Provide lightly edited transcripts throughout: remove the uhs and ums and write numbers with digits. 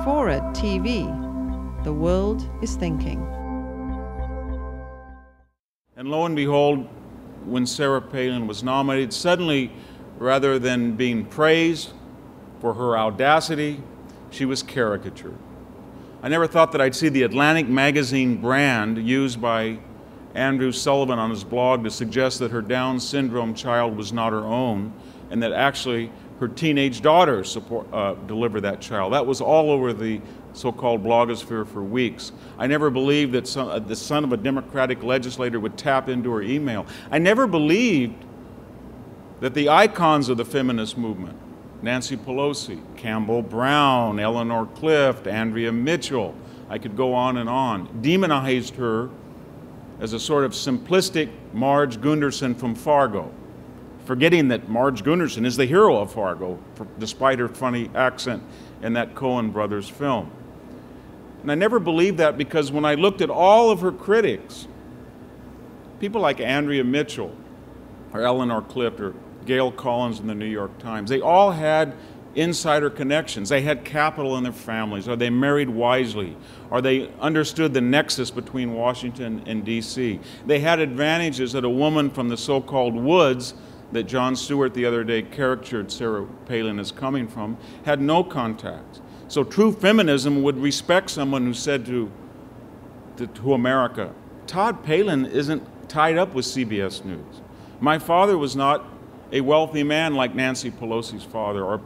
FORA.tv. The world is thinking. And lo and behold, when Sarah Palin was nominated, suddenly, rather than being praised for her audacity, she was caricatured. I never thought that I'd see the Atlantic magazine brand used by Andrew Sullivan on his blog to suggest that her Down syndrome child was not her own, and that actually her teenage daughter delivered that child. That was all over the so-called blogosphere for weeks. I never believed that the son of a Democratic legislator would tap into her email. I never believed that the icons of the feminist movement, Nancy Pelosi, Campbell Brown, Eleanor Clift, Andrea Mitchell, I could go on, demonized her as a sort of simplistic Marge Gunderson from Fargo, forgetting that Marge Gunderson is the hero of Fargo, despite her funny accent in that Coen brothers film. And I never believed that because when I looked at all of her critics, people like Andrea Mitchell, or Eleanor Clift, or Gail Collins in the New York Times, they all had insider connections. They had capital in their families, or they married wisely, or they understood the nexus between Washington and D.C. They had advantages that a woman from the so-called woods that Jon Stewart the other day caricatured Sarah Palin as coming from had no contacts. So true feminism would respect someone who said to America, Todd Palin isn't tied up with CBS News. My father was not a wealthy man like Nancy Pelosi's father, or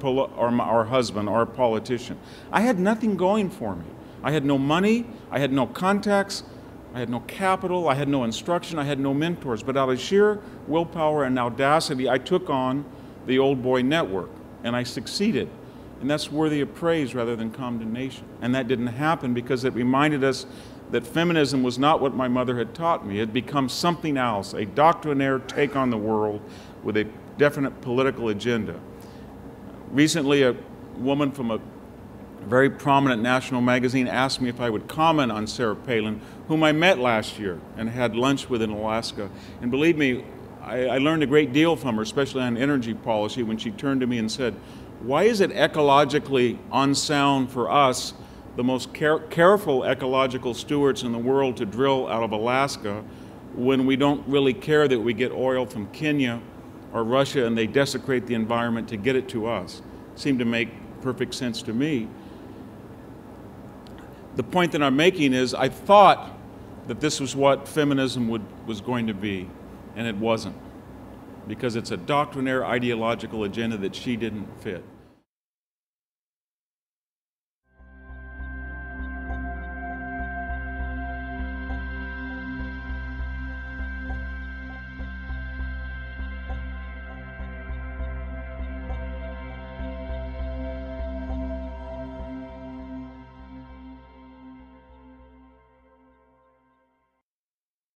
our husband, or a politician. I had nothing going for me. I had no money, I had no contacts, I had no capital, I had no instruction, I had no mentors. But out of sheer willpower and audacity, I took on the Old Boy Network, and I succeeded. And that's worthy of praise rather than condemnation. And that didn't happen because it reminded us that feminism was not what my mother had taught me. It had become something else, a doctrinaire take on the world with a definite political agenda. Recently, a woman from a very prominent national magazine asked me if I would comment on Sarah Palin, whom I met last year and had lunch with in Alaska. And believe me, I learned a great deal from her, especially on energy policy, when she turned to me and said, why is it ecologically unsound for us, the most careful ecological stewards in the world, to drill out of Alaska when we don't really care that we get oil from Kenya or Russia and they desecrate the environment to get it to us? It seemed to make perfect sense to me. The point that I'm making is I thought that this was what feminism was going to be, and it wasn't, because it's a doctrinaire ideological agenda that she didn't fit.